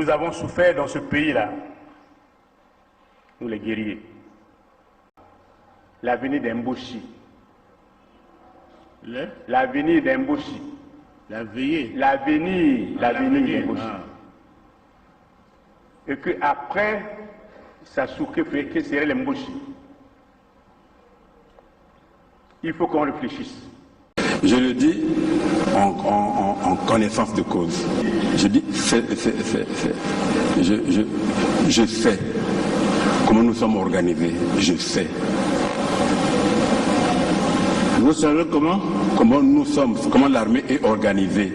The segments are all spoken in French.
Nous avons souffert dans ce pays-là, nous les guerriers. L'avenir d'Mboshi. L'avenir d'Mboshi. L'avenir d'Mboshi. Et qu'après, Sasuke que serait l'Mboshi. Il faut qu'on réfléchisse. Je le dis en connaissance de cause. Je dis fais. Je sais comment nous sommes organisés. Je sais. Vous savez comment nous sommes, comment l'armée est organisée.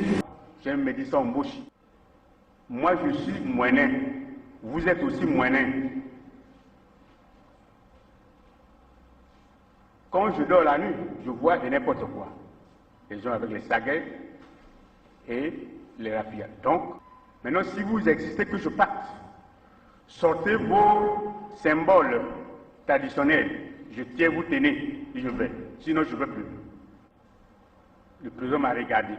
J'ai un médecin en Mboshi. Moi je suis moinet. Vous êtes aussi moinet. Quand je dors la nuit, je vois de n'importe quoi. Les gens avec les saguets et les rapias. Donc, maintenant, si vous existez, que je parte, sortez vos symboles traditionnels. Je tiens, vous tenez, et je vais. Sinon, je ne veux plus. Le président m'a regardé.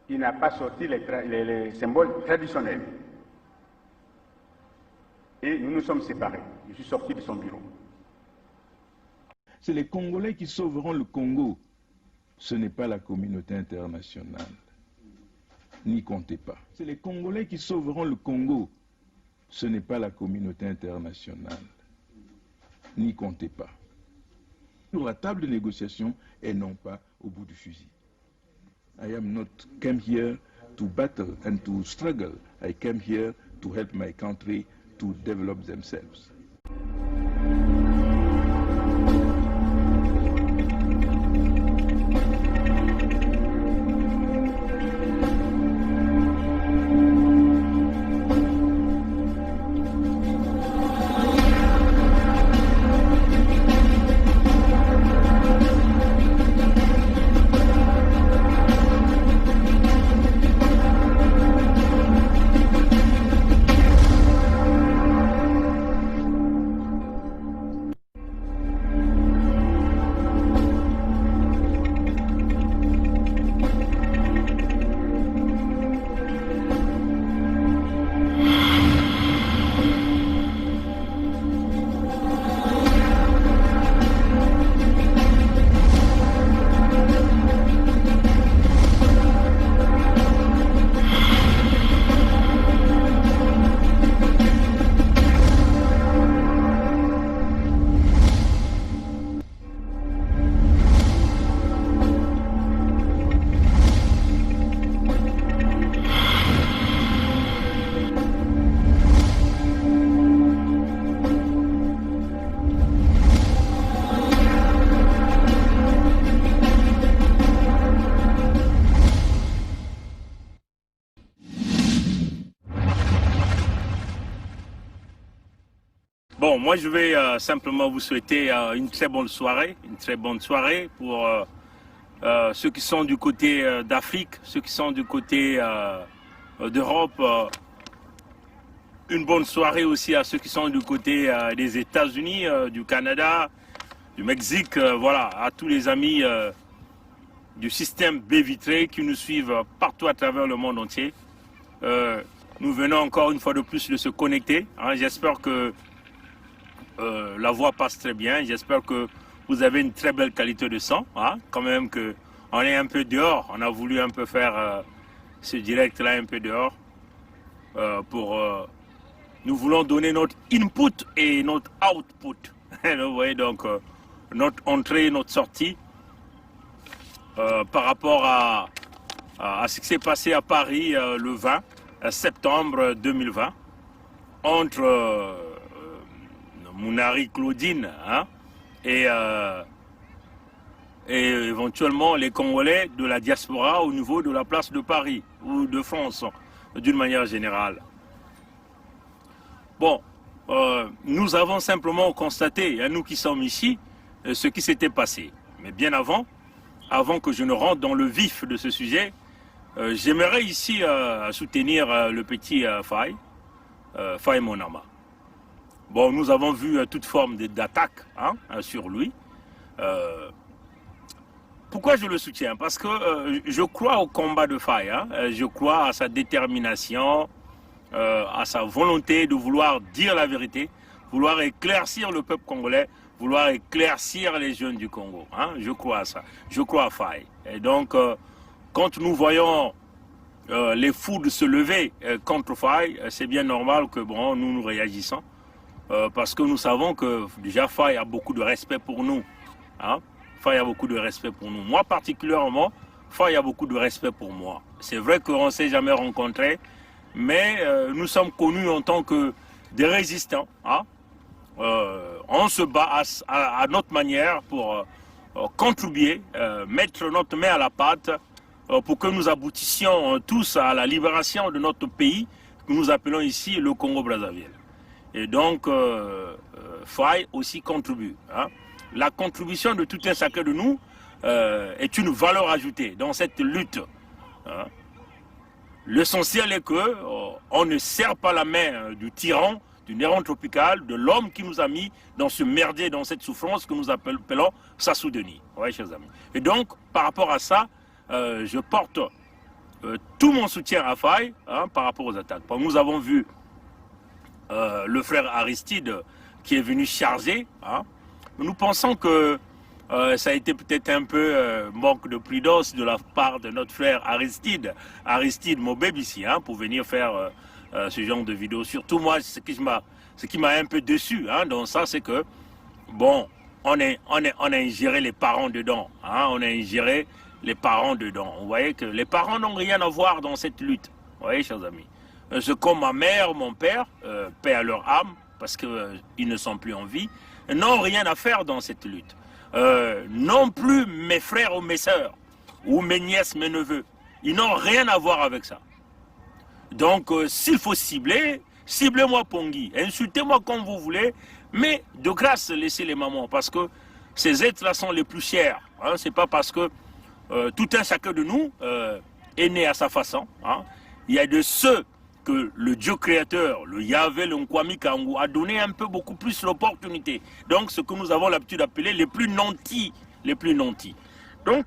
Il n'a pas sorti les symboles traditionnels. Et nous nous sommes séparés. Je suis sorti de son bureau. C'est les Congolais qui sauveront le Congo. Ce n'est pas la communauté internationale. N'y comptez pas. C'est les Congolais qui sauveront le Congo. Ce n'est pas la communauté internationale. N'y comptez pas. Sur la table de négociation et non pas au bout du fusil. I am not came here to battle and to struggle. I came here to help my country to develop themselves. Bon, moi je vais simplement vous souhaiter une très bonne soirée pour ceux qui sont du côté d'Afrique, ceux qui sont du côté d'Europe. Une bonne soirée aussi à ceux qui sont du côté des États-Unis, du Canada, du Mexique, voilà, à tous les amis du système baie vitrée qui nous suivent partout à travers le monde entier. Nous venons encore une fois de plus de se connecter. Hein, j'espère que la voix passe très bien. J'espère que vous avez une très belle qualité de son. Hein, quand même qu'on est un peu dehors. On a voulu un peu faire ce direct-là un peu dehors. Nous voulons donner notre input et notre output. Vous voyez, donc notre entrée et notre sortie par rapport à ce qui s'est passé à Paris le 20 septembre 2020 entre Mounari Claudine hein, et éventuellement les Congolais de la diaspora au niveau de la place de Paris ou de France d'une manière générale. Bon, nous avons simplement constaté, nous qui sommes ici, ce qui s'était passé. Mais bien avant que je ne rentre dans le vif de ce sujet, j'aimerais ici soutenir le petit Faye Monama. Bon, nous avons vu toute forme d'attaque hein, sur lui. Pourquoi je le soutiens? Parce que je crois au combat de Faye, hein. Je crois à sa détermination, à sa volonté de vouloir dire la vérité, vouloir éclaircir le peuple congolais, vouloir éclaircir les jeunes du Congo. Hein. Je crois à ça. Je crois à Faye. Et donc, quand nous voyons les foudres se lever contre Faye, c'est bien normal que bon, nous réagissons. Parce que nous savons que déjà Faye a beaucoup de respect pour nous. Hein. Faye a beaucoup de respect pour nous. Moi particulièrement, Faye a beaucoup de respect pour moi. C'est vrai qu'on ne s'est jamais rencontrés, mais nous sommes connus en tant que des résistants. Hein. On se bat à notre manière pour contribuer, mettre notre main à la pâte pour que nous aboutissions tous à la libération de notre pays que nous appelons ici le Congo-Brazzaville. Et donc, Faye aussi contribue. Hein. La contribution de tout un chacun de nous est une valeur ajoutée dans cette lutte. Hein. L'essentiel est que on ne serre pas la main du tyran, du néron tropical, de l'homme qui nous a mis dans ce merdier, dans cette souffrance que nous appelons Sassou Denis. Ouais, chers amis. Et donc, par rapport à ça, je porte tout mon soutien à Faye, hein, par rapport aux attaques. Nous avons vu le frère Aristide qui est venu charger. Hein. Nous pensons que ça a été peut-être un peu manque de prudence de la part de notre frère Aristide Mobeb ici, hein, pour venir faire ce genre de vidéo. Surtout moi, ce qui m'a un peu déçu hein, dans ça, c'est que, bon, on a ingéré les parents dedans. Hein, on a ingéré les parents dedans. Vous voyez que les parents n'ont rien à voir dans cette lutte. Vous voyez, chers amis. C'est comme ma mère, mon père, paix à leur âme, parce qu'ils ne sont plus en vie, n'ont rien à faire dans cette lutte. Non plus mes frères ou mes sœurs, ou mes nièces, mes neveux. Ils n'ont rien à voir avec ça. Donc, s'il faut cibler, ciblez-moi Pongui, insultez-moi comme vous voulez, mais de grâce, laissez les mamans, parce que ces êtres-là sont les plus chers. Hein, c'est pas parce que tout un chacun de nous est né à sa façon. Hein. Il y a de ceux que le Dieu créateur, le Yahvé, le Nkwami Kangu, a donné un peu beaucoup plus l'opportunité. Donc, ce que nous avons l'habitude d'appeler les plus nantis. Les plus nantis. Donc,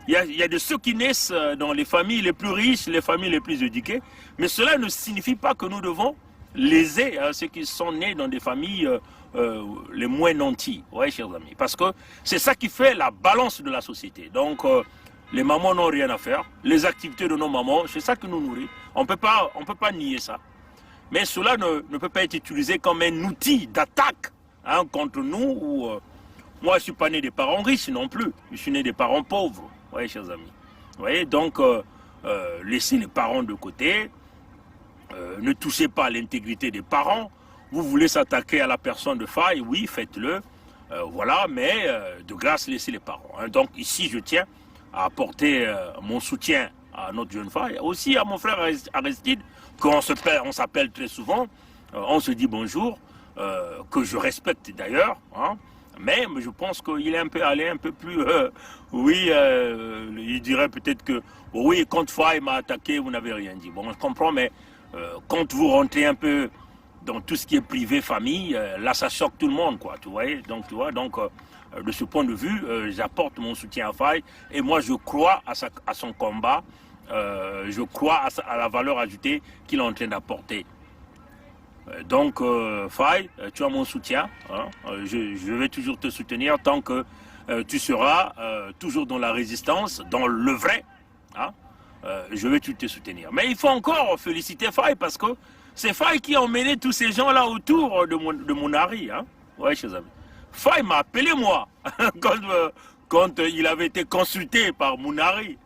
il y a de ceux qui naissent dans les familles les plus riches, les familles les plus éduquées. Mais cela ne signifie pas que nous devons léser ceux qui sont nés dans des familles les moins nantis. Oui, chers amis. Parce que c'est ça qui fait la balance de la société. Donc, les mamans n'ont rien à faire. Les activités de nos mamans, c'est ça qui nous nourrit. On ne peut pas nier ça. Mais cela ne peut pas être utilisé comme un outil d'attaque hein, contre nous. Moi, je ne suis pas né des parents riches non plus. Je suis né des parents pauvres. Vous voyez, chers amis. Vous voyez, donc, laissez les parents de côté. Ne touchez pas à l'intégrité des parents. Vous voulez s'attaquer à la personne de Faye, oui, faites-le. Voilà, mais de grâce, laissez les parents. Hein. Donc, ici, je tiens à apporter mon soutien à notre jeune Faye, aussi à mon frère Aristide, qu'on s'appelle très souvent, on se dit bonjour, que je respecte d'ailleurs, hein, mais je pense qu'il est allé un peu plus, oui, il dirait peut-être que, oui, quand Faye m'a attaqué, vous n'avez rien dit. Bon, je comprends, mais quand vous rentrez un peu dans tout ce qui est privé, famille, là, ça choque tout le monde, quoi, tu vois, donc, de ce point de vue, j'apporte mon soutien à Faye et moi je crois à son combat, je crois à la valeur ajoutée qu'il est en train d'apporter. Donc Faye, tu as mon soutien, hein, je vais toujours te soutenir tant que tu seras toujours dans la résistance, dans le vrai, hein, je vais toujours te soutenir. Mais il faut encore féliciter Faye parce que c'est Faye qui a emmené tous ces gens-là autour de Mounari. Hein. Ouais, chers amis. Faye m'a appelé moi quand il avait été consulté par Mounari.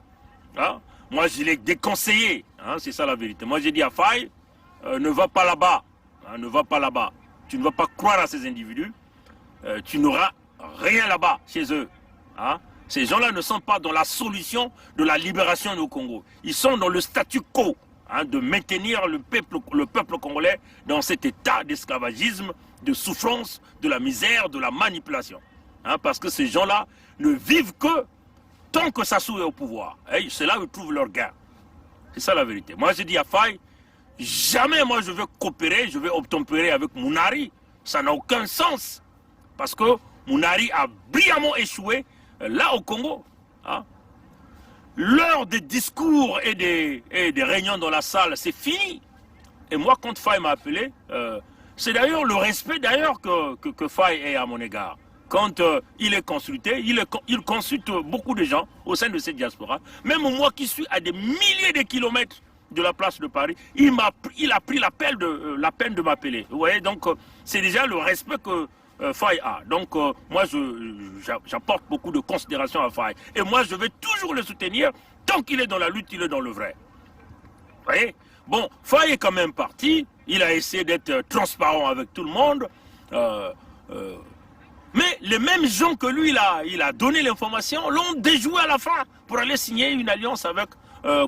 Hein? Moi je l'ai déconseillé, hein? C'est ça la vérité. Moi j'ai dit à Faye, ne va pas là-bas, hein? Ne va pas là-bas. Tu ne vas pas croire à ces individus, tu n'auras rien là-bas chez eux. Hein? Ces gens-là ne sont pas dans la solution de la libération du Congo. Ils sont dans le statu quo. Hein, de maintenir le peuple congolais dans cet état d'esclavagisme, de souffrance, de la misère, de la manipulation. Hein, parce que ces gens-là ne vivent que tant que Sassou est au pouvoir. C'est là où ils trouvent leur gain. C'est ça la vérité. Moi, j'ai dit à Faye, jamais moi je veux coopérer, je veux obtempérer avec Mounari. Ça n'a aucun sens. Parce que Mounari a brillamment échoué là au Congo. Hein? L'heure des discours et des réunions dans la salle, c'est fini. Et moi, quand Faye m'a appelé, c'est d'ailleurs le respect d'ailleurs que Faye ait à mon égard. Quand il est consulté, il consulte beaucoup de gens au sein de cette diaspora. Même moi qui suis à des milliers de kilomètres de la place de Paris, il a pris la peine de m'appeler. Vous voyez, donc c'est déjà le respect que Faye a. Donc moi, j'apporte beaucoup de considération à Faye. Et moi, je vais toujours le soutenir. Tant qu'il est dans la lutte, il est dans le vrai. Vous voyez? Bon, Faye est quand même parti. Il a essayé d'être transparent avec tout le monde. Mais les mêmes gens que lui, il a donné l'information, l'ont déjoué à la fin pour aller signer une alliance avec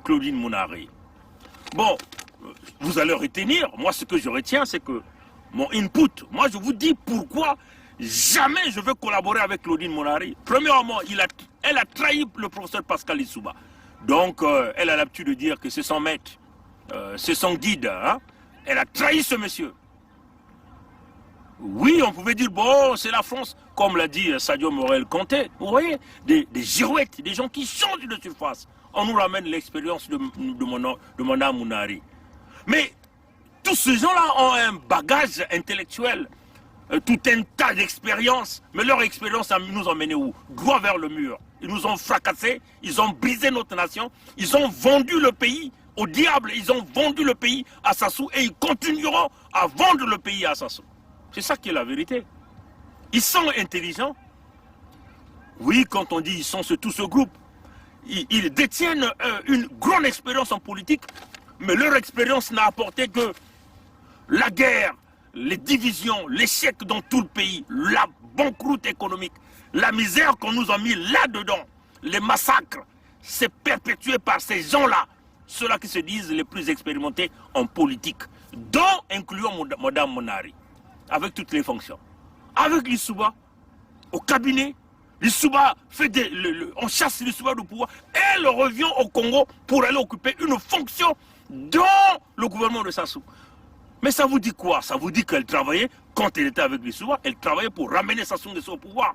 Claudine Mounari. Bon, vous allez retenir, moi ce que je retiens, c'est que mon input, moi je vous dis pourquoi jamais je veux collaborer avec Claudine Mounari. Premièrement, elle a trahi le professeur Pascal Lissouba. Donc, elle a l'habitude de dire que c'est son maître, c'est son guide. Hein? Elle a trahi ce monsieur. Oui, on pouvait dire, bon, c'est la France, comme l'a dit Sadio Morel-Conté. Vous voyez, des girouettes, des gens qui changent de surface. On nous ramène l'expérience de Mona Mounari. Mais tous ces gens-là ont un bagage intellectuel, tout un tas d'expériences. Mais leur expérience nous a menés où? Droit vers le mur. Ils nous ont fracassés, ils ont brisé notre nation, ils ont vendu le pays au diable, ils ont vendu le pays à Sassou et ils continueront à vendre le pays à Sassou. C'est ça qui est la vérité. Ils sont intelligents. Oui, quand on dit ils sont tout ce groupe, ils détiennent une grande expérience en politique, mais leur expérience n'a apporté que la guerre, les divisions, l'échec dans tout le pays, la banqueroute économique, la misère qu'on nous a mis là-dedans, les massacres, c'est perpétué par ces gens-là, ceux-là qui se disent les plus expérimentés en politique, dont incluant Mme Mounari, avec toutes les fonctions. Avec Lissouba, au cabinet, Lissouba on chasse Lissouba du pouvoir, elle revient au Congo pour aller occuper une fonction dans le gouvernement de Sassou. Mais ça vous dit quoi? Ça vous dit qu'elle travaillait, quand elle était avec Lissouba, elle travaillait pour ramener Sassou Nguesso au pouvoir.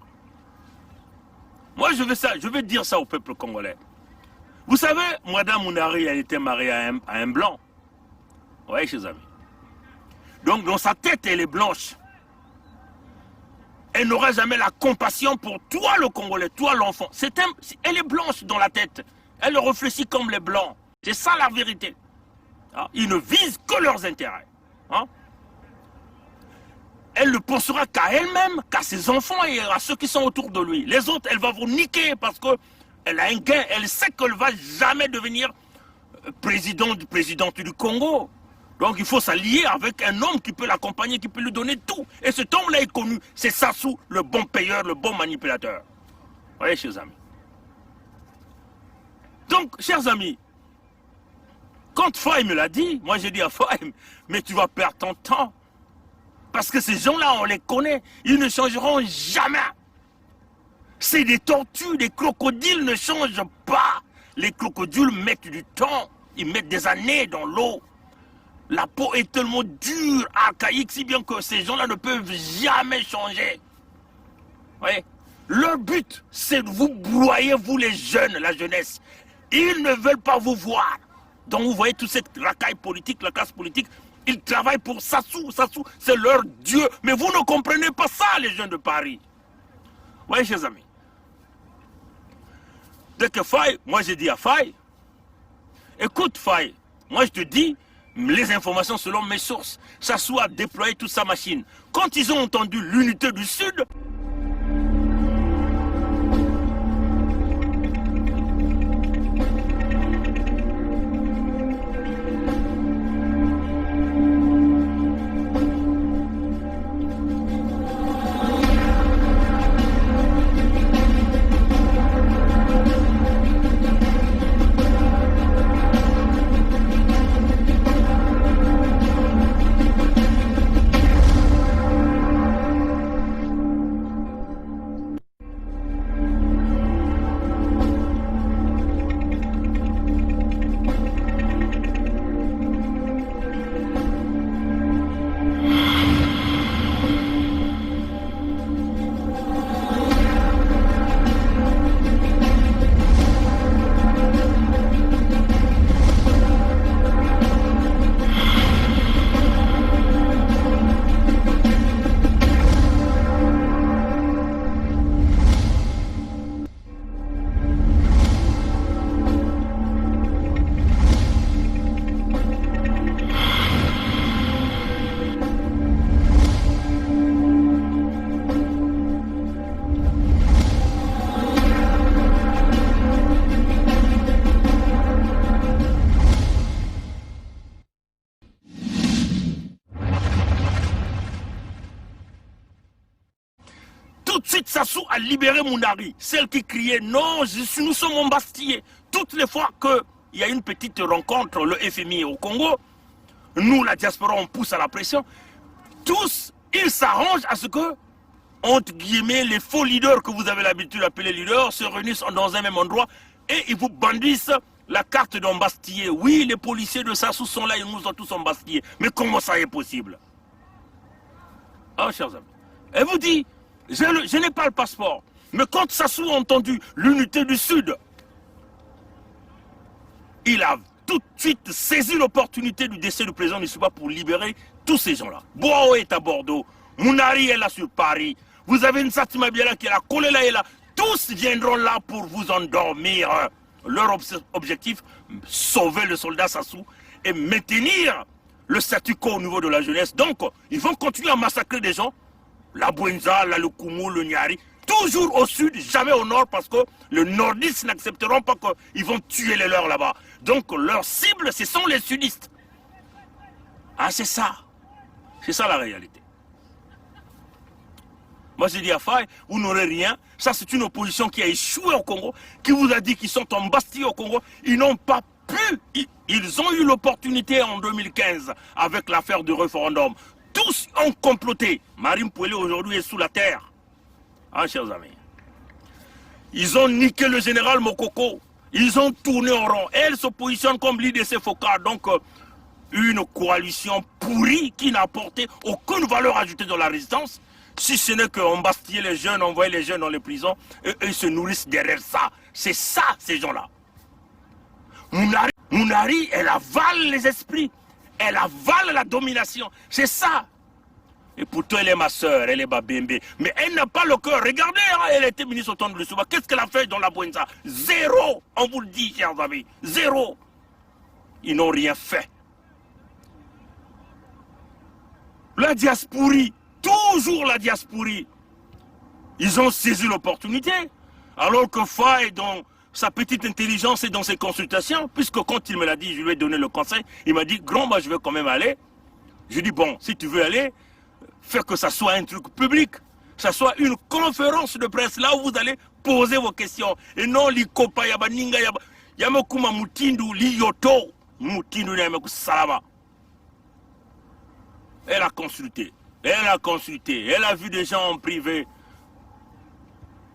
Moi, je vais dire ça au peuple congolais. Vous savez, Mme Mounari, elle était mariée à un blanc. Vous voyez, chers amis. Donc, dans sa tête, elle est blanche. Elle n'aura jamais la compassion pour toi, le Congolais, toi, l'enfant. Elle est blanche dans la tête. Elle réfléchit comme les blancs. C'est ça la vérité. Hein? Ils ne visent que leurs intérêts. Hein? Elle ne pensera qu'à elle-même, qu'à ses enfants et à ceux qui sont autour de lui. Les autres, elle va vous niquer parce qu'elle a un gain. Elle sait qu'elle ne va jamais devenir présidente du Congo. Donc il faut s'allier avec un homme qui peut l'accompagner, qui peut lui donner tout. Et cet homme-là est connu. C'est Sassou, le bon payeur, le bon manipulateur. Vous voyez, chers amis. Donc, chers amis, quand Faye me l'a dit, moi j'ai dit à Faye, mais tu vas perdre ton temps. Parce que ces gens-là, on les connaît. Ils ne changeront jamais. C'est des tortues, des crocodiles ne changent pas. Les crocodiles mettent du temps. Ils mettent des années dans l'eau. La peau est tellement dure, archaïque, si bien que ces gens-là ne peuvent jamais changer. Vous voyez? Leur but, c'est de vous broyer, vous les jeunes, la jeunesse. Ils ne veulent pas vous voir. Donc vous voyez toute cette racaille politique, la classe politique, ils travaillent pour Sassou. Sassou, c'est leur Dieu. Mais vous ne comprenez pas ça, les jeunes de Paris. Vous voyez, chers amis? Dès que Faye, moi j'ai dit à Faye, écoute Faye, moi je te dis, les informations selon mes sources, Sassou a déployé toute sa machine. Quand ils ont entendu l'unité du Sud, Tout de suite, Sassou a libéré Mounari, celle qui criait « Non, nous sommes embastillés ». Toutes les fois qu'il y a une petite rencontre, le FMI au Congo, nous, la diaspora, on pousse à la pression. Tous, ils s'arrangent à ce que, entre guillemets, les faux leaders que vous avez l'habitude d'appeler leaders se réunissent dans un même endroit et ils vous bandissent la carte d'embastillé. Oui, les policiers de Sassou sont là, ils nous ont tous embastillés. Mais comment ça est possible? Ah, chers amis. Elle vous dit, je n'ai pas le passeport. Mais quand Sassou a entendu l'unité du Sud, il a tout de suite saisi l'opportunité du décès du président Nissouba pour libérer tous ces gens-là. Boao est à Bordeaux, Mounari est là sur Paris, vous avez une Satima Biela qui est là, Kolela est là. Tous viendront là pour vous endormir. Leur objectif, sauver le soldat Sassou et maintenir le statu quo au niveau de la jeunesse. Donc, ils vont continuer à massacrer des gens. La Bouenza, la Lukumu, le Nyari, toujours au sud, jamais au nord, parce que les nordistes n'accepteront pas qu'ils vont tuer les leurs là-bas. Donc, leur cible, ce sont les sudistes. Ah, c'est ça. C'est ça la réalité. Moi, je dis à Faye, vous n'aurez rien. Ça, c'est une opposition qui a échoué au Congo, qui vous a dit qu'ils sont embastillés au Congo. Ils n'ont pas pu. Ils ont eu l'opportunité en 2015 avec l'affaire du référendum. Tous ont comploté. Marine Pouelé aujourd'hui est sous la terre. Ah, chers amis. Ils ont niqué le général Mokoko. Ils ont tourné en rond. Elle se positionne comme l'IDC Foka. Donc, une coalition pourrie qui n'a apporté aucune valeur ajoutée dans la résistance. Si ce n'est qu'embastiller les jeunes, envoyer les jeunes dans les prisons, et ils se nourrissent derrière ça. C'est ça, ces gens-là. Mounari, elle avale les esprits. Elle avale la domination. C'est ça. Et pourtant, elle est ma soeur, elle est ma bébé. Mais elle n'a pas le cœur. Regardez, hein, elle était ministre au temps de Lissouba. Qu'est-ce qu'elle a fait dans la Bouenza? Zéro. On vous le dit, chers amis. Zéro. Ils n'ont rien fait. La diasporie. Toujours la diasporie. Ils ont saisi l'opportunité. Alors que Faye, dans sa petite intelligence et dans ses consultations, puisque quand il me l'a dit, je lui ai donné le conseil, il m'a dit, grand, moi je vais quand même aller. Je dis, bon, si tu veux aller, fais que ça soit un truc public. Ça soit une conférence de presse là où vous allez poser vos questions. Et non, l'ikopa, yaba ninga, yaba. Yamekuma mutindu, li yoto. Mutindu, yameku salama. Elle a consulté. Elle a consulté, elle a vu des gens en privé.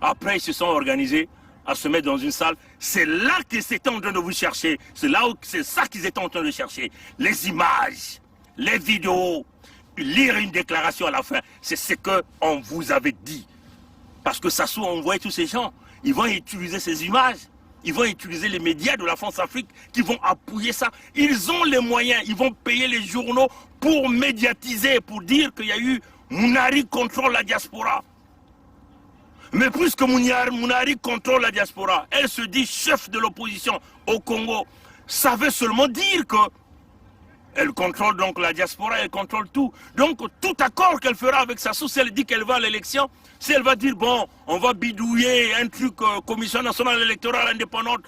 Après, ils se sont organisés à se mettre dans une salle. C'est là qu'ils étaient en train de vous chercher. C'est ça qu'ils étaient en train de chercher. Les images, les vidéos, lire une déclaration à la fin. C'est ce qu'on vous avait dit. Parce que Sassou a envoyé tous ces gens. Ils vont utiliser ces images. Ils vont utiliser les médias de la France-Afrique qui vont appuyer ça. Ils ont les moyens. Ils vont payer les journaux pour médiatiser, pour dire qu'il y a eu Mounari contrôle la diaspora. Mais puisque Mounari contrôle la diaspora, elle se dit chef de l'opposition au Congo. Ça veut seulement dire que elle contrôle donc la diaspora, elle contrôle tout. Donc tout accord qu'elle fera avec Sassou, si elle dit qu'elle va à l'élection, si elle va dire bon, on va bidouiller un truc, commission nationale électorale indépendante,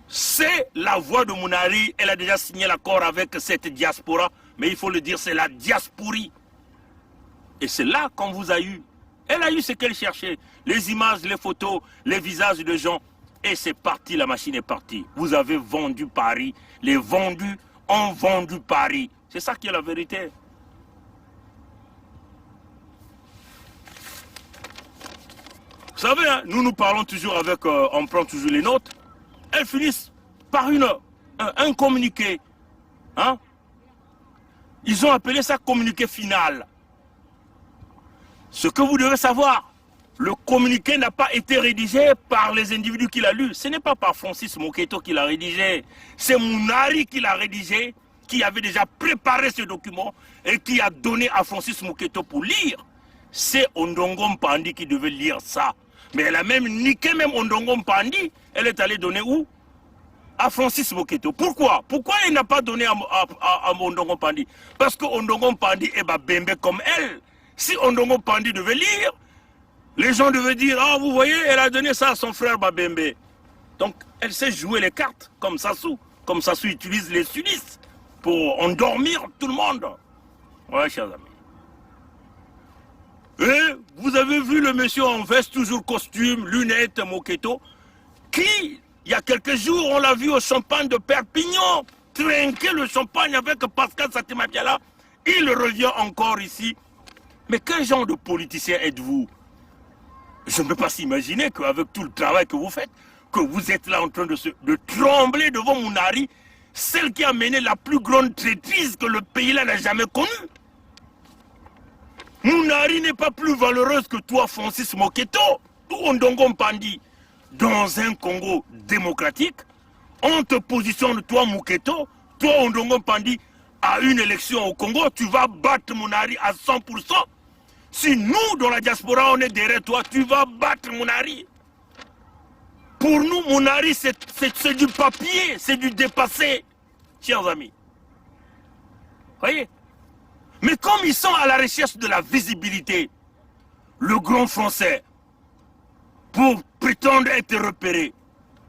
c'est la voix de Mounari. Elle a déjà signé l'accord avec cette diaspora, mais il faut le dire, c'est la diasporie. Et c'est là qu'on vous a eu. Elle a eu ce qu'elle cherchait, les images, les photos, les visages de gens. Et c'est parti, la machine est partie. Vous avez vendu Paris, les vendus ont vendu Paris. C'est ça qui est la vérité. Vous savez, hein, nous parlons toujours avec, on prend toujours les notes. Elles finissent par un communiqué. Hein? Ils ont appelé ça communiqué final. Ce que vous devez savoir, le communiqué n'a pas été rédigé par les individus qui l'ont lu. Ce n'est pas par Francis Moketo qui l'a rédigé. C'est Mounari qui l'a rédigé, qui avait déjà préparé ce document et qui a donné à Francis Moketo pour lire. C'est Ondongo Mpandi qui devait lire ça. Mais elle a même niqué même Ondongo Mpandi. Elle est allée donner où? À Francis Moketo. Pourquoi? Pourquoi elle n'a pas donné à Ondongo Mpandi? Parce que Ondongo Mpandi est bembe comme elle. Si Ondongo Mpandi devait lire, les gens devaient dire, ah, vous voyez, elle a donné ça à son frère Babembe. Donc, elle sait jouer les cartes, comme Sassou. Comme Sassou utilise les sudistes pour endormir tout le monde. Ouais, chers amis. Et vous avez avez vu le monsieur en veste, toujours costume, lunettes, moquetto, qui, il y a quelques jours, on l'a vu au champagne de Perpignan, trinquer le champagne avec Pascal Satima Biala. Il revient encore ici. Mais quel genre de politicien êtes-vous? Je ne peux pas s'imaginer qu'avec tout le travail que vous faites, que vous êtes là en train de trembler devant Mounari, celle qui a mené la plus grande traîtrise que le pays-là n'a jamais connue. Mounari n'est pas plus valeureuse que toi, Francis Moketo, ou Ondongo Mpandi. Dans un Congo démocratique, on te positionne, toi, Moketo, toi, Ondongo Mpandi, à une élection au Congo, tu vas battre Mounari à 100%. Si nous, dans la diaspora, on est derrière toi, tu vas battre Mounari. Pour nous, Mounari, c'est du papier, c'est du dépassé, chers amis. Voyez? Mais comme ils sont à la recherche de la visibilité, le grand français, pour prétendre être repéré,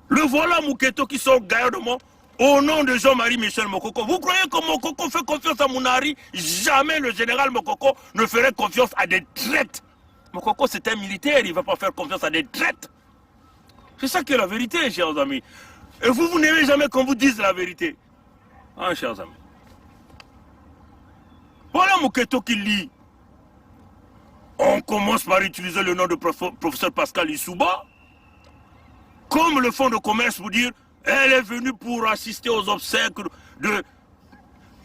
le voilà Moketo qui sort gaillardement au nom de Jean-Marie Michel Mokoko. Vous croyez que Mokoko fait confiance à Mounari? Jamais le général Mokoko ne ferait confiance à des traites. Mokoko, c'est un militaire, il ne va pas faire confiance à des traites. C'est ça qui est la vérité, chers amis. Et vous n'aimez jamais qu'on vous dise la vérité. Hein, chers amis. Voilà Moketo qui lit. On commence par utiliser le nom de professeur Pascal Lissouba, comme le fonds de commerce pour dire elle est venue pour assister aux obsèques de...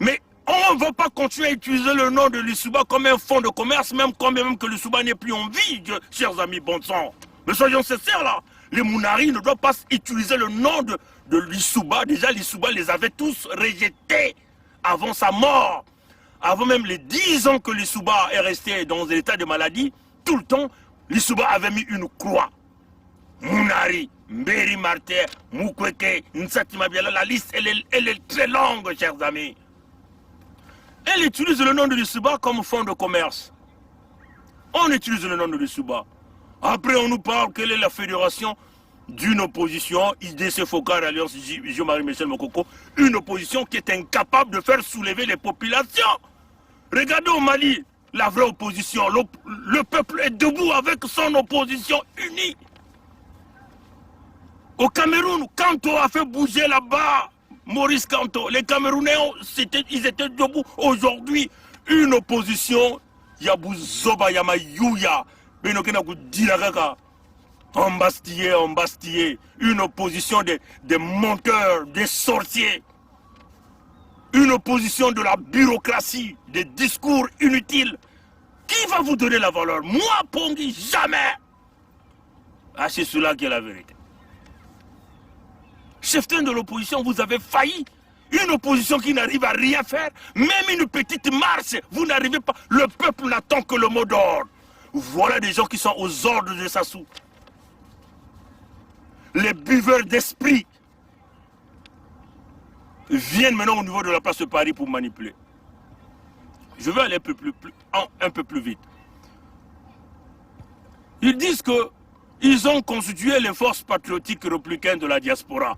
Mais on ne va pas continuer à utiliser le nom de Lissouba comme un fonds de commerce, même quand même que Lissouba n'est plus en vie, chers amis, bon sang. Mais soyons sincères là, les Mounari ne doivent pas utiliser le nom de Lissouba. Déjà, Lissouba les avait tous rejetés avant sa mort. Avant même les 10 ans que Lissouba est resté dans un état de maladie, tout le temps, Lissouba avait mis une croix. Mounari, Mberi Martyr, Mukwege, Nsati Mabiala, la liste, elle est très longue, chers amis. Elle utilise le nom de Lissouba comme fonds de commerce. On utilise le nom de Lissouba. Après, on nous parle quelle est la fédération d'une opposition, IDC Focar, Alliance Jean-Marie Michel Mokoko, une opposition qui est incapable de faire soulever les populations. Regardez au Mali, la vraie opposition, le peuple est debout avec son opposition unie. Au Cameroun, Kanto a fait bouger là-bas, Maurice Kanto, les Camerounais, ils étaient debout. Aujourd'hui, une opposition, Yabou Zoba Yamayouya, Benokenakou Diragaka, embastillé, une opposition des menteurs, des sorciers. Une opposition de la bureaucratie, des discours inutiles. Qui va vous donner la valeur? Moi, Pongi, jamais. Ah, c'est cela qui est la vérité. Cheftain de l'opposition, vous avez failli. Une opposition qui n'arrive à rien faire. Même une petite marche, vous n'arrivez pas. Le peuple n'attend que le mot d'ordre. Voilà des gens qui sont aux ordres de Sassou. Les buveurs d'esprit viennent maintenant au niveau de la place de Paris pour manipuler. Je vais aller un peu plus vite. Ils disent qu'ils ont constitué les forces patriotiques républicaines de la diaspora.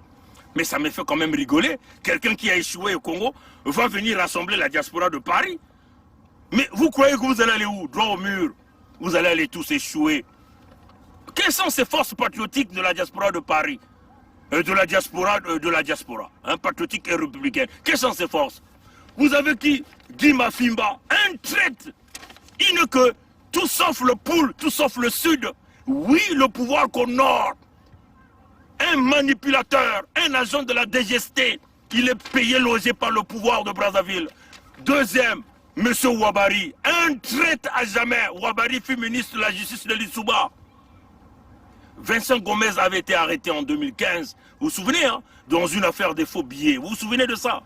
Mais ça me fait quand même rigoler. Quelqu'un qui a échoué au Congo va venir rassembler la diaspora de Paris. Mais vous croyez que vous allez aller où? Droit au mur. Vous allez aller tous échouer. Quelles sont ces forces patriotiques de la diaspora de Paris? De la diaspora, hein, patriotique et républicaine. Quelles sont ces forces? Vous avez qui? Guy Mafimba, un traître. Il n'est que tout sauf le pôle, tout sauf le sud. Oui, le pouvoir qu'au nord. Un manipulateur, un agent de la DGST. Il est payé, logé par le pouvoir de Brazzaville. Deuxième, M. Ouabari, un traître à jamais. Ouabari fut ministre de la Justice de Lissouba. Vincent Gomez avait été arrêté en 2015. Vous vous souvenez, hein, dans une affaire des faux billets. Vous vous souvenez de ça?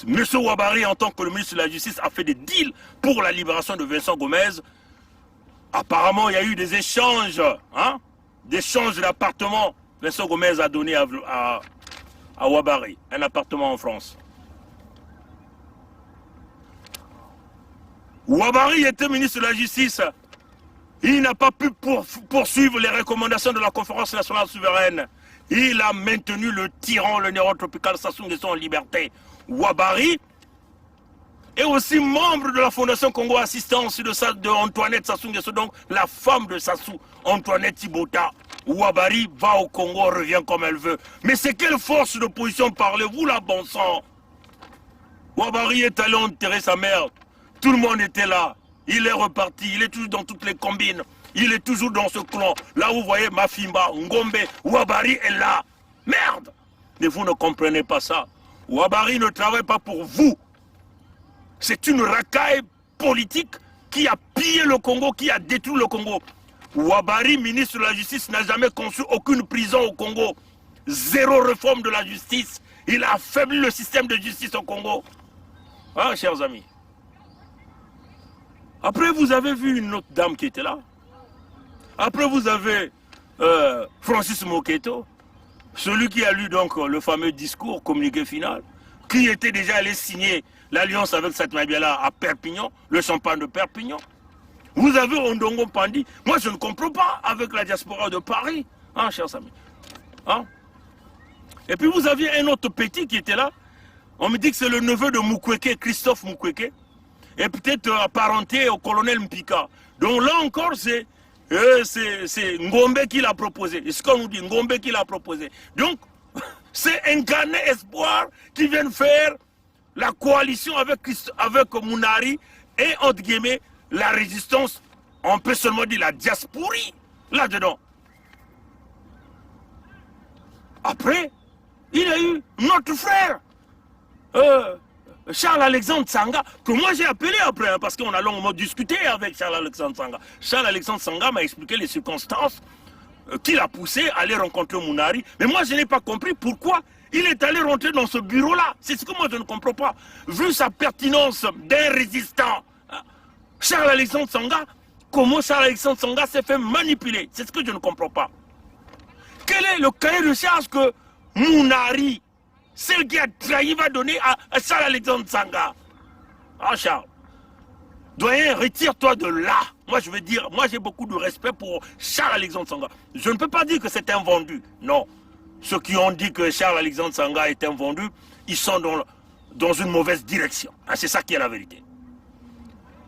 M. Ouabari, en tant que le ministre de la Justice, a fait des deals pour la libération de Vincent Gomez. Apparemment, il y a eu des échanges, hein, d'échanges d'appartements. Vincent Gomez a donné à Ouabari un appartement en France. Ouabari était ministre de la Justice. Il n'a pas pu poursuivre les recommandations de la conférence nationale souveraine. Il a maintenu le tyran, le néo-tropical Sassou Nguesso en liberté. Ouabari est aussi membre de la Fondation Congo Assistance de Antoinette Sassou Nguesso, donc la femme de Sassou, Antoinette Thibota. Ouabari va au Congo, revient comme elle veut. Mais c'est quelle force d'opposition parlez-vous là, bon sang? Ouabari est allé enterrer sa mère. Tout le monde était là. Il est reparti. Il est toujours dans toutes les combines. Il est toujours dans ce clan. Là où vous voyez Mafimba, Ngombe, Ouabari est là. Merde! Mais vous ne comprenez pas ça. Ouabari ne travaille pas pour vous. C'est une racaille politique qui a pillé le Congo, qui a détruit le Congo. Ouabari, ministre de la Justice, n'a jamais conçu aucune prison au Congo. Zéro réforme de la justice. Il a affaibli le système de justice au Congo. Hein, chers amis? Après, vous avez vu une autre dame qui était là. Après, vous avez Francis Moketo, celui qui a lu donc le fameux discours communiqué final, qui était déjà allé signer l'alliance avec Satma Biala à Perpignan, le champagne de Perpignan. Vous avez Ondongo Pandi. Moi, je ne comprends pas avec la diaspora de Paris, hein, chers amis. Hein? Et puis, vous aviez un autre petit qui était là. On me dit que c'est le neveu de Mukwege, Christophe Mukwege, et peut-être apparenté au colonel Mpika. Donc là encore, c'est Ngombe qui l'a proposé. C'est ce qu'on nous dit, Ngombe qui l'a proposé. Donc, c'est Incarné Espoir qui vient faire la coalition avec Mounari et, entre guillemets, la résistance, on peut seulement dire la diasporie, là-dedans. Après, il y a eu notre frère, Charles-Alexandre Sanga, que moi j'ai appelé après, hein, parce qu'on a longuement discuté avec Charles-Alexandre Sanga. Charles-Alexandre Sanga m'a expliqué les circonstances qui l'a poussé à aller rencontrer Mounari. Mais moi je n'ai pas compris pourquoi il est allé rentrer dans ce bureau-là. C'est ce que moi je ne comprends pas. Vu sa pertinence d'un résistant, Charles-Alexandre Sanga, comment Charles-Alexandre Sanga s'est fait manipuler? C'est ce que je ne comprends pas. Quel est le cahier de charge que Mounari, celle qui a trahi, va donner à Charles-Alexandre Sanga? Ah Charles, doyen, retire-toi de là. Moi je veux dire, moi j'ai beaucoup de respect pour Charles-Alexandre Sanga. Je ne peux pas dire que c'est un vendu. Non. Ceux qui ont dit que Charles-Alexandre Sanga est un vendu, ils sont dans une mauvaise direction. Ah, c'est ça qui est la vérité.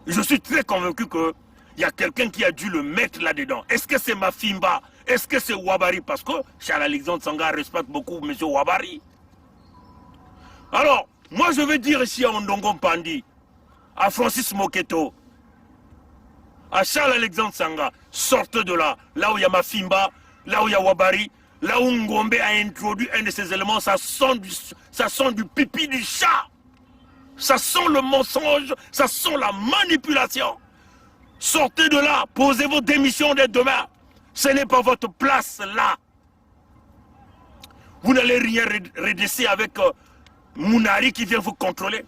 Je suis très convaincu qu'il y a quelqu'un qui a dû le mettre là-dedans. Est-ce que c'est Mafimba? Est-ce que c'est Ouabari? Parce que Charles-Alexandre Sanga respecte beaucoup M. Ouabari. Alors, moi je veux dire ici à Ondongo Pandi, à Francis Moketo, à Charles-Alexandre Sanga, sortez de là, là où il y a Mafimba, là où il y a Ouabari, là où Ngombe a introduit un de ces éléments, ça sent du pipi du chat. Ça sent le mensonge, ça sent la manipulation. Sortez de là, posez vos démissions dès demain. Ce n'est pas votre place là. Vous n'allez rien redresser avec Mounari qui vient vous contrôler.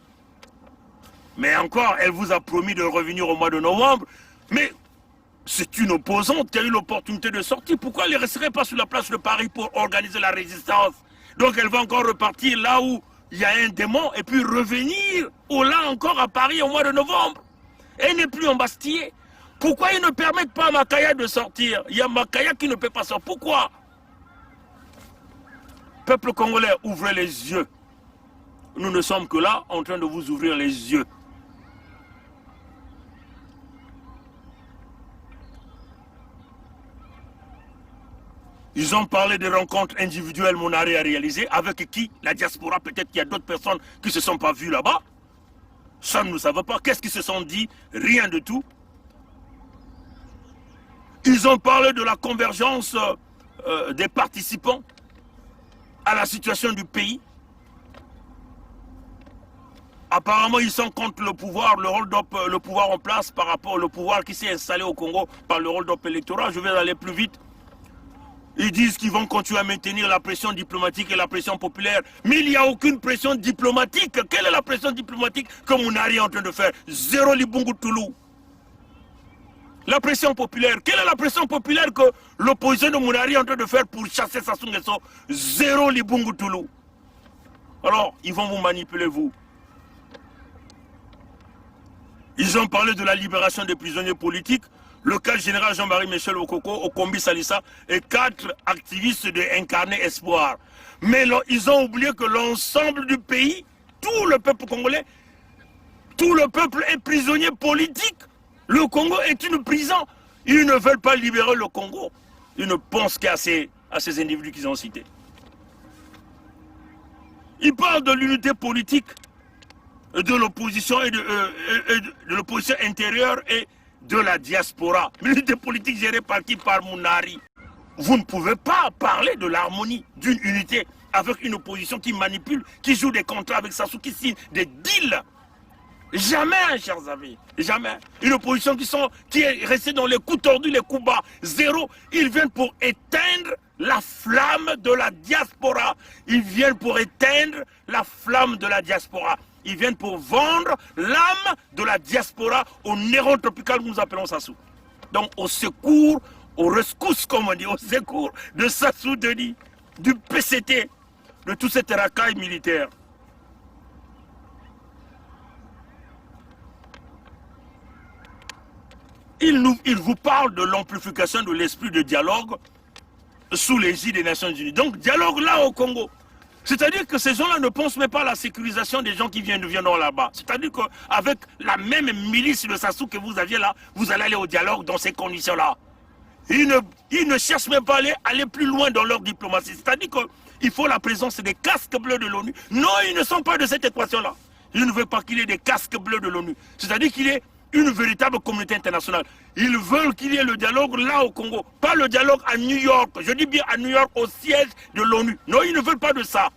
Mais encore, elle vous a promis de revenir au mois de novembre. Mais c'est une opposante qui a eu l'opportunité de sortir. Pourquoi elle ne resterait pas sur la place de Paris pour organiser la résistance? Donc elle va encore repartir là où il y a un démon et puis revenir là encore à Paris au mois de novembre. Elle n'est plus embastillée. Pourquoi ils ne permettent pas à Makaya de sortir? Il y a Makaya qui ne peut pas sortir. Pourquoi? Peuple congolais, ouvrez les yeux. Nous ne sommes que là en train de vous ouvrir les yeux. Ils ont parlé des rencontres individuelles Mounari a réalisées. Avec qui? La diaspora, peut-être qu'il y a d'autres personnes qui ne se sont pas vues là-bas. Ça, nous ne savons pas. Qu'est-ce qu'ils se sont dit? Rien de tout. Ils ont parlé de la convergence des participants à la situation du pays. Apparemment, ils sont contre le pouvoir, le pouvoir en place par rapport au pouvoir qui s'est installé au Congo par le hold-up électoral. Je vais aller plus vite. Ils disent qu'ils vont continuer à maintenir la pression diplomatique et la pression populaire. Mais il n'y a aucune pression diplomatique. Quelle est la pression diplomatique que Mounari est en train de faire? Zéro Libungu Toulou. La pression populaire. Quelle est la pression populaire que l'opposition de Mounari est en train de faire pour chasser Sassou Nguesso? Zéro Libungu Toulou. Alors, ils vont vous manipuler, vous. Ils ont parlé de la libération des prisonniers politiques. Le cadre général Jean-Marie Michel Okoko, Okombi Salissa et 4 activistes de Incarné Espoir. Mais ils ont oublié que l'ensemble du pays, tout le peuple congolais, Tout le peuple est prisonnier politique. Le Congo est une prison. Ils ne veulent pas libérer le Congo. Ils ne pensent qu'à ces individus qu'ils ont cités. Ils parlent de l'unité politique de l'opposition et de l'opposition intérieure et de la diaspora. L'unité politique gérée par qui? Par Mounari. Vous ne pouvez pas parler de l'harmonie, d'une unité avec une opposition qui manipule, qui joue des contrats avec Sassou, qui signe des deals. Jamais, chers amis, jamais. Une opposition qui est restée dans les coups tordus, les coups bas, zéro. Ils viennent pour éteindre la flamme de la diaspora. Ils viennent pour éteindre la flamme de la diaspora. Ils viennent pour vendre l'âme de la diaspora au Néron tropical que nous appelons Sassou. Donc au secours, aux rescousses comme on dit, au secours de Sassou Denis, du PCT, de toute cette racaille militaire. Il vous parle de l'amplification de l'esprit de dialogue sous l'égide des Nations Unies. Donc dialogue là au Congo. C'est-à-dire que ces gens-là ne pensent même pas à la sécurisation des gens qui viendront là-bas. C'est-à-dire qu'avec la même milice de Sassou que vous aviez là, vous allez aller au dialogue dans ces conditions-là. Ils ne cherchent même pas à aller plus loin dans leur diplomatie. C'est-à-dire qu'il faut la présence des casques bleus de l'ONU. Non, ils ne sont pas de cette équation-là. Ils ne veulent pas qu'il y ait des casques bleus de l'ONU. C'est-à-dire qu'il y ait une véritable communauté internationale. Ils veulent qu'il y ait le dialogue là au Congo. Pas le dialogue à New York. Je dis bien à New York, au siège de l'ONU. Non, ils ne veulent pas de ça.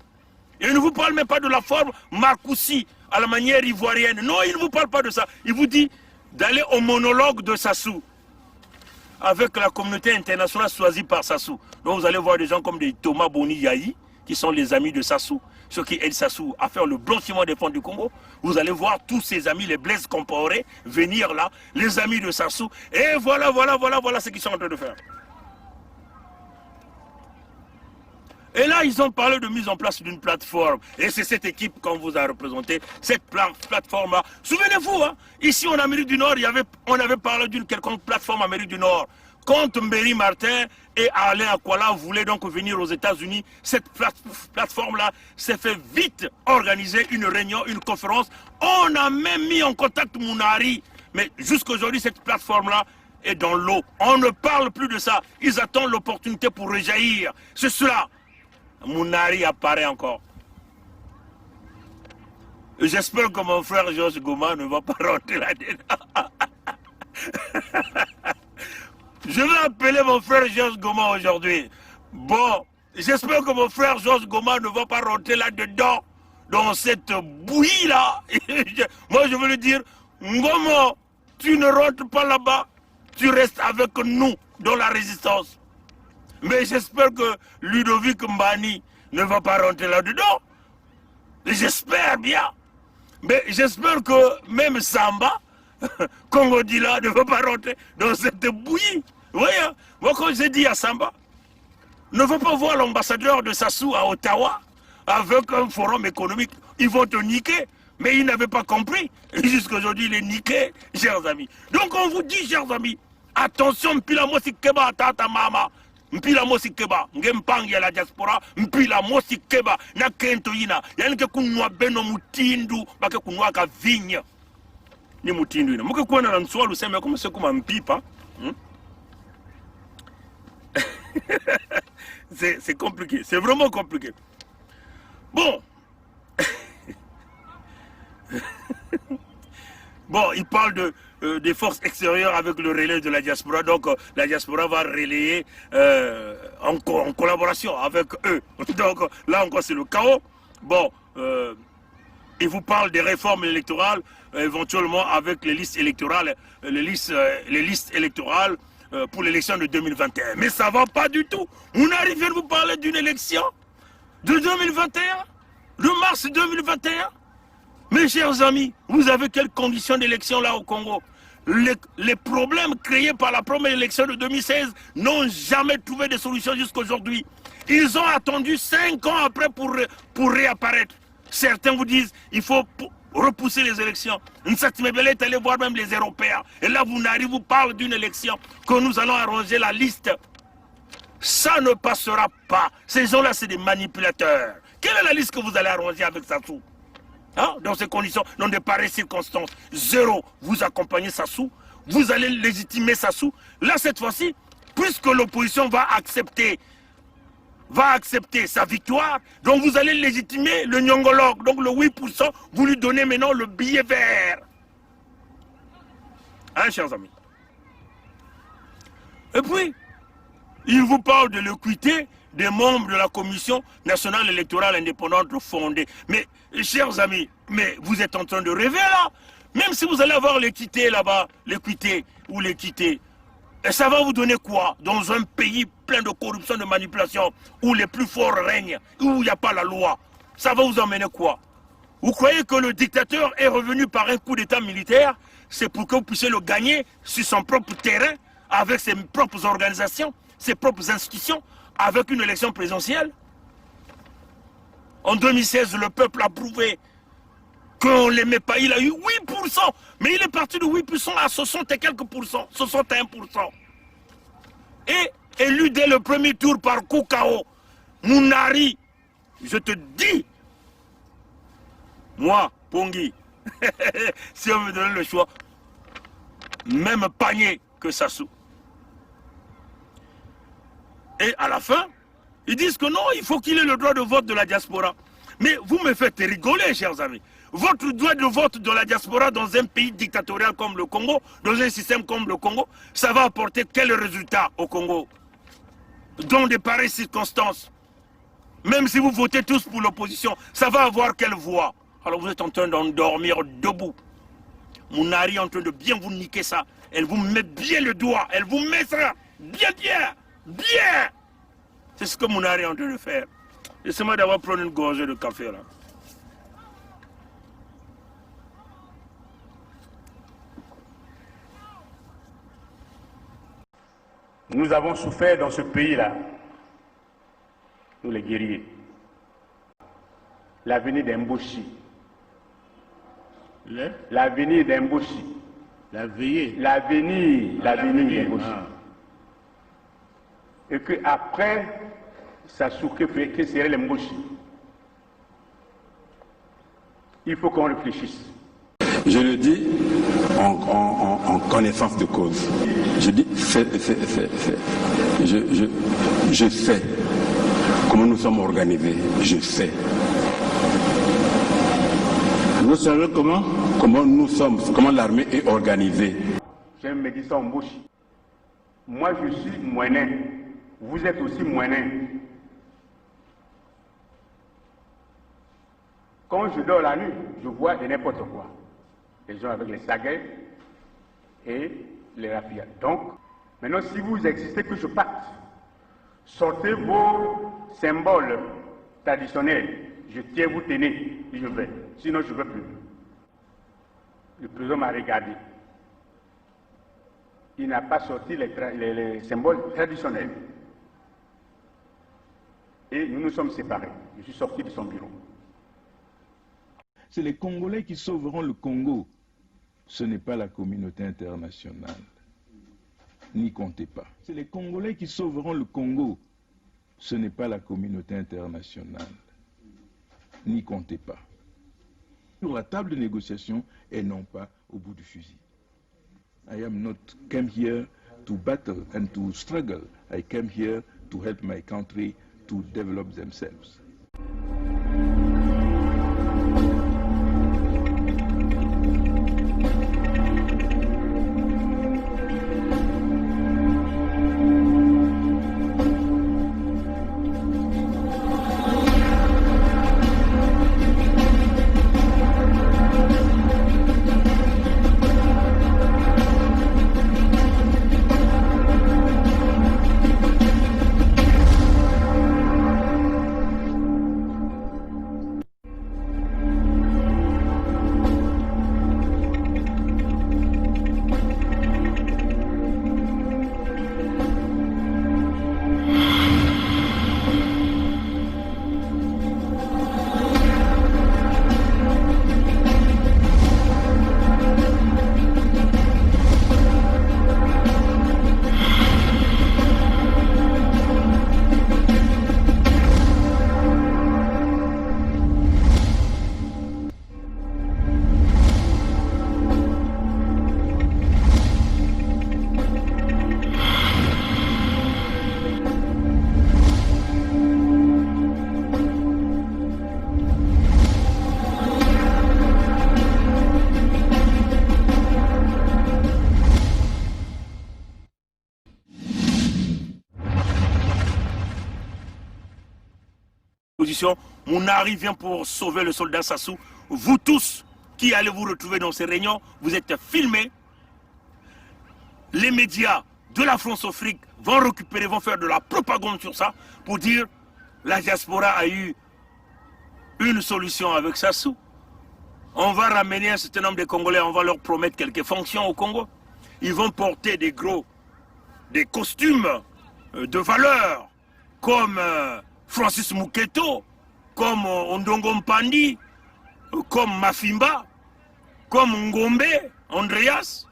Ils ne vous parlent même pas de la forme Marcoussi à la manière ivoirienne. Non, ils ne vous parlent pas de ça. Ils vous disent d'aller au monologue de Sassou avec la communauté internationale choisie par Sassou. Donc vous allez voir des gens comme des Thomas Boni Yahi, qui sont les amis de Sassou, ceux qui aident Sassou à faire le blanchiment des fonds du Congo. Vous allez voir tous ces amis, les Blaise Compaoré, venir là, les amis de Sassou. Et voilà ce qu'ils sont en train de faire. Et là, ils ont parlé de mise en place d'une plateforme. Et c'est cette équipe qu'on vous a représentée, cette plateforme-là. Souvenez-vous, hein, ici en Amérique du Nord, on avait parlé d'une quelconque plateforme Amérique du Nord. Quand Mbéry Martin et Alain Akwala voulaient donc venir aux États-Unis, cette plateforme-là s'est fait vite organiser une réunion, une conférence. On a même mis en contact Mounari. Mais jusqu'à aujourd'hui, cette plateforme-là est dans l'eau. On ne parle plus de ça. Ils attendent l'opportunité pour rejaillir. C'est cela. Mounari apparaît encore. J'espère que mon frère Georges Goma ne va pas rentrer là-dedans. Je vais appeler mon frère Georges Goma aujourd'hui. Bon, j'espère que mon frère Georges Goma ne va pas rentrer là-dedans, dans cette bouillie-là. Moi, je veux lui dire, Ngoma, tu ne rentres pas là-bas, tu restes avec nous dans la résistance. Mais j'espère que Ludovic Mbani ne va pas rentrer là-dedans. J'espère bien. Mais j'espère que même Samba, Congo Dila, ne va pas rentrer dans cette bouillie. Vous voyez, moi quand j'ai dit à Samba, ne va pas voir l'ambassadeur de Sassou à Ottawa avec un forum économique. Ils vont te niquer. Mais ils n'avaient pas compris. Jusqu'à aujourd'hui, il est niqué, chers amis. Donc on vous dit, chers amis, attention, mpila mosi keba tata mama. Mpila mosi keba, ngempangi ya la diaspora, mpila mosi keba, na kento ina. Yani ke kunwa beno mutindu, bake kunwa ka vigne. Ni mutindu ina. Muke kuwana na nswalu sema kuma se kuma mpipa. C'est compliqué, c'est vraiment compliqué. Bon. Bon, il parle des forces extérieures avec le relais de la diaspora. Donc, la diaspora va relayer en collaboration avec eux. Donc, là encore, c'est le chaos. Bon, il vous parle des réformes électorales, éventuellement avec les listes électorales, les listes électorales pour l'élection de 2021. Mais ça ne va pas du tout. On arrive à vous parler d'une élection de 2021, de mars 2021. Mes chers amis, vous avez quelles conditions d'élection là au Congo? Les problèmes créés par la première élection de 2016 n'ont jamais trouvé de solution jusqu'à aujourd'hui. Ils ont attendu 5 ans après pour réapparaître. Certains vous disent il faut repousser les élections. Nsatmebele est allé voir même les Européens. Et là, vous parle d'une élection que nous allons arranger la liste. Ça ne passera pas. Ces gens-là, c'est des manipulateurs. Quelle est la liste que vous allez arranger avec Sassou? Hein, dans ces conditions, dans de pareilles circonstances. Zéro, vous accompagnez Sassou, vous allez légitimer Sassou. Là, cette fois-ci, puisque l'opposition va accepter sa victoire, donc vous allez légitimer le Nyongolog, donc le 8%, vous lui donnez maintenant le billet vert. Hein, chers amis? Et puis, il vous parle de l'équité des membres de la Commission nationale électorale indépendante fondée. Mais, chers amis, mais vous êtes en train de rêver là. Même si vous allez avoir l'équité là-bas, l'équité ou l'équité, et ça va vous donner quoi dans un pays plein de corruption, de manipulation, où les plus forts règnent, où il n'y a pas la loi? Ça va vous emmener quoi? Vous croyez que le dictateur est revenu par un coup d'état militaire? C'est pour que vous puissiez le gagner sur son propre terrain, avec ses propres organisations, ses propres institutions, avec une élection présidentielle? En 2016, le peuple a prouvé qu'on ne l'aimait pas. Il a eu 8%, mais il est parti de 8% à 60 et quelques pourcents, 61%. Et élu dès le premier tour par Koukao, Mounari, je te dis, moi, Pongi, si on me donnait le choix, même panier que Sassou. Et à la fin, ils disent que non, il faut qu'il ait le droit de vote de la diaspora. Mais vous me faites rigoler, chers amis. Votre droit de vote de la diaspora dans un pays dictatorial comme le Congo, dans un système comme le Congo, ça va apporter quel résultat au Congo? Dans de pareilles circonstances, même si vous votez tous pour l'opposition, ça va avoir quelle voix? Alors vous êtes en train d'endormir debout. Mounari est en train de bien vous niquer ça. Elle vous met bien le doigt, elle vous met ça bien. C'est ce que Mounari est en train de faire. Laissez-moi d'avoir pris une gorgée de café là. Nous avons souffert dans ce pays-là, nous les guerriers. L'avenir d'Mboshi. L'avenir d'Mboshi. L'avenir d'Mboshi. Et qu'après, Sassou, que serait l'Mboshi? Il faut qu'on réfléchisse. Je le dis en connaissance de cause. Je dis, je sais comment nous sommes organisés. Je sais. Vous savez comment nous sommes, comment l'armée est organisée. J'aime me dire ça en bouche. Moi, je suis moyen. Vous êtes aussi moyen. Quand je dors la nuit, je vois de n'importe quoi. Les gens avec les saguets et les rapias. Donc, maintenant, si vous existez, que je parte, sortez vos symboles traditionnels. Je tiens, vous tenez, et je vais. Sinon, je ne veux plus. Le président m'a regardé. Il n'a pas sorti les symboles traditionnels. Et nous nous sommes séparés. Je suis sorti de son bureau. C'est les Congolais qui sauveront le Congo. Ce n'est pas la communauté internationale. N'y comptez pas. C'est les Congolais qui sauveront le Congo. Ce n'est pas la communauté internationale. N'y comptez pas. Sur la table de négociation et non pas au bout du fusil. I am not came here to battle and to struggle. I came here to help my country to develop themselves. l'opposition. Mounari vient pour sauver le soldat Sassou. Vous tous qui allez vous retrouver dans ces réunions, vous êtes filmés. Les médias de la France-Afrique vont récupérer, vont faire de la propagande sur ça pour dire la diaspora a eu une solution avec Sassou. On va ramener un certain nombre de Congolais, on va leur promettre quelques fonctions au Congo. Ils vont porter des costumes de valeur, comme Francis Muketo, comme Ondongo Mpandi, comme Mafimba, comme Ngombe, Andreas,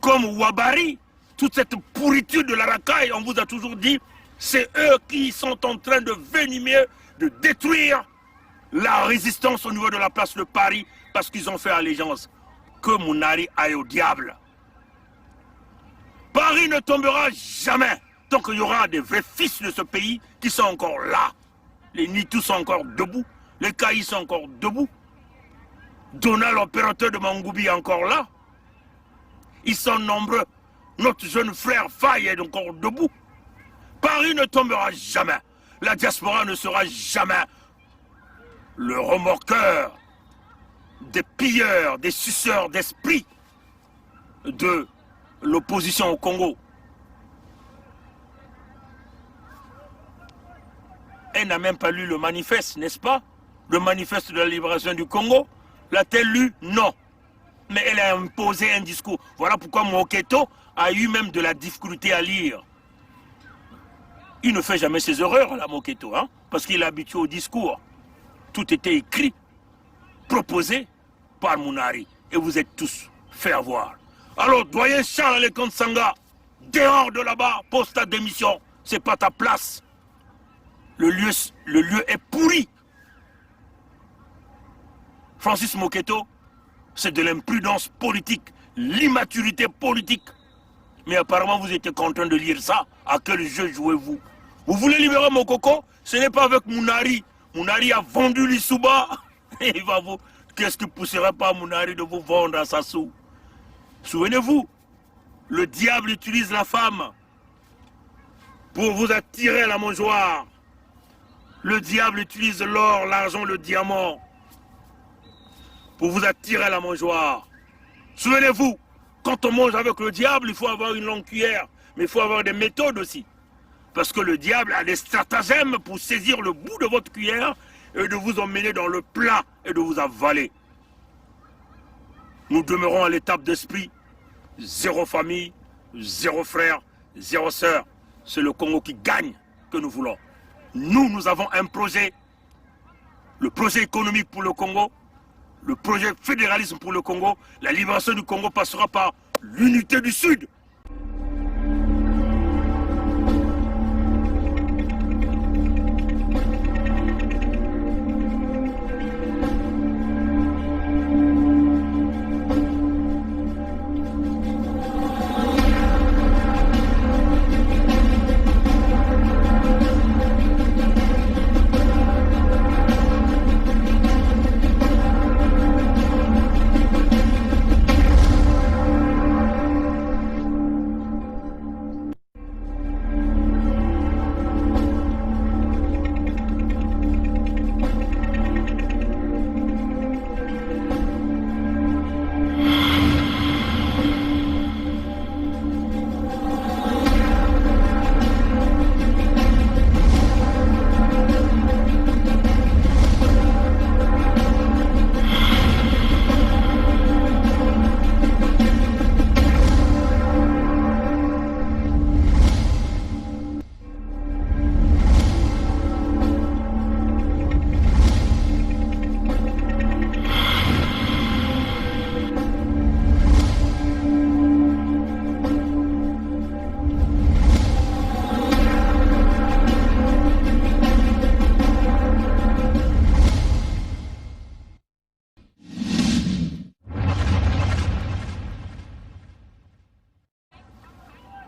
comme Ouabari. Toute cette pourriture de la racaille, on vous a toujours dit, c'est eux qui sont en train de venimer, de détruire la résistance au niveau de la place de Paris, parce qu'ils ont fait allégeance. Que Mounari aille au diable. Paris ne tombera jamais tant qu'il y aura des vrais fils de ce pays qui sont encore là. Les Nitus sont encore debout, les Caïs sont encore debout. Donald, l'opérateur de Mangoubi, est encore là. Ils sont nombreux. Notre jeune frère Faye est encore debout. Paris ne tombera jamais. La diaspora ne sera jamais le remorqueur des pilleurs, des suceurs d'esprit de l'opposition au Congo. Elle n'a même pas lu le manifeste, n'est-ce pas? Le manifeste de la libération du Congo. L'a-t-elle lu? Non. Mais elle a imposé un discours. Voilà pourquoi Moketo a eu même de la difficulté à lire. Il ne fait jamais ses erreurs, là, Moketo, hein, parce qu'il est habitué au discours. Tout était écrit, proposé par Mounari. Et vous êtes tous fait avoir. Alors, doyen Charles Leconte Sanga, dehors de là-bas, pose ta démission. C'est pas ta place. Le lieu est pourri. Francis Moketo, c'est de l'imprudence politique, l'immaturité politique. Mais apparemment, vous étiez content de lire ça. À quel jeu jouez-vous? Vous voulez libérer Mokoko? Ce n'est pas avec Mounari. Mounari a vendu l'Issouba. Et il va vous... Qu'est-ce qui pousserait pas Mounari de vous vendre à Sassou? Souvenez-vous, le diable utilise la femme pour vous attirer à la mangeoire. Le diable utilise l'or, l'argent, le diamant pour vous attirer à la mangeoire. Souvenez-vous, quand on mange avec le diable, il faut avoir une longue cuillère, mais il faut avoir des méthodes aussi. Parce que le diable a des stratagèmes pour saisir le bout de votre cuillère et de vous emmener dans le plat et de vous avaler. Nous demeurons à l'étape d'esprit, zéro famille, zéro frère, zéro sœur. C'est le Congo qui gagne que nous voulons. Nous avons un projet, le projet économique pour le Congo, le projet fédéralisme pour le Congo. La libération du Congo passera par l'unité du Sud.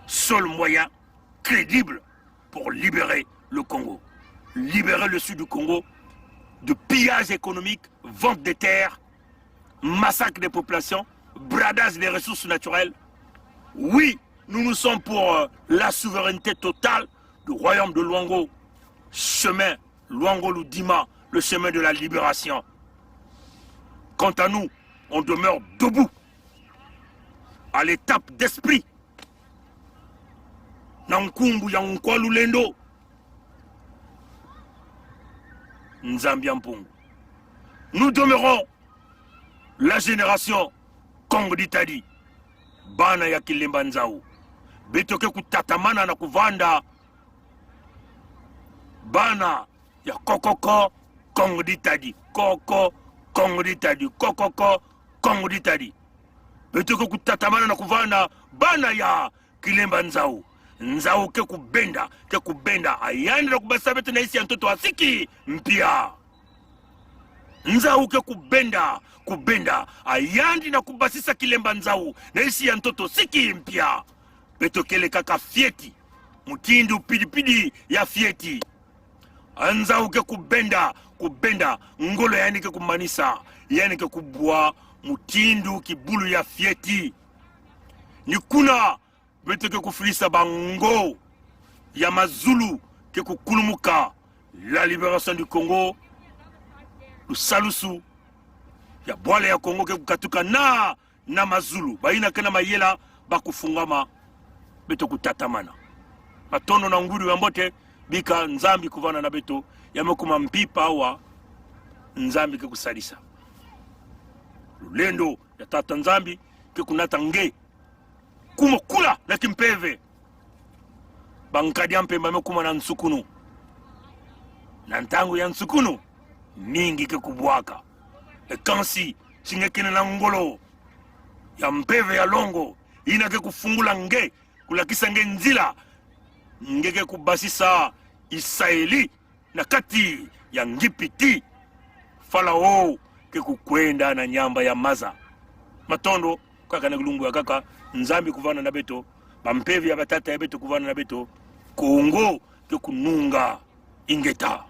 Seul moyen crédible pour libérer le Congo. Libérer le sud du Congo de pillage économique, vente des terres, massacre des populations, bradage des ressources naturelles. Oui, nous sommes pour la souveraineté totale du royaume de Luango, chemin Luango Ludima, le chemin de la libération. Quant à nous, on demeure debout, à l'étape d'esprit. Nankumbu ya Nkwalu Lendo, Nzambiampungu. Nous demeurons la génération Congo d'Itali, Bana ya Kilemba Nzao. Betoke kutatamana na kuvanda Bana ya Kokoko Congo d'Itali. Koko Congo d'Itali. Kokoko Congo d'Itali. Betoke kutatamana na kuvanda Bana ya Kilemba Nzao. Nzao ke kubenda ayandi na kubasa betu na isi ya mtoto asiki mpia. Nzao ke kubenda ayandi na kubasisa Kilemba Nzao na isi ya mtoto siki mpia. Betokele kaka fieti mutindu pidipidi ya fieti. Nzao ke kubenda ngolo yani ke kumanisa yani ke kubwa mutindu kibulu ya fieti. Nikuna betoke kufilisa bango ya mazulu ke kukulumuka la libération du Congo, lusalusu ya bwale ya Congo ke kukatuka na mazulu baina kena mayela bakufungama beto kutatamana matono na nguru ya mbote bika nzambi kuvana na beto yamekuma mpipa wa nzambi ke kusalisa lulendo ya tata nzambi ke kunata nge kumo kula na kimpeve bankadi mpemba mekuma na nsukunu na ntangu ya nsukunu ningi ke kubwaka ekansi singekene na ngolo ya mpeve ya longo ina ke kufungula nge kulakisa nge nzila ngeke kubasisa Israeli na kati ya ngipiti Falao ke kukwenda na nyamba ya maza matondo kaka na gulumbu ya kaka nzambi kuvana na beto bampevi ya batata ya beto kuvana na beto Kongo ke kununga ingeta.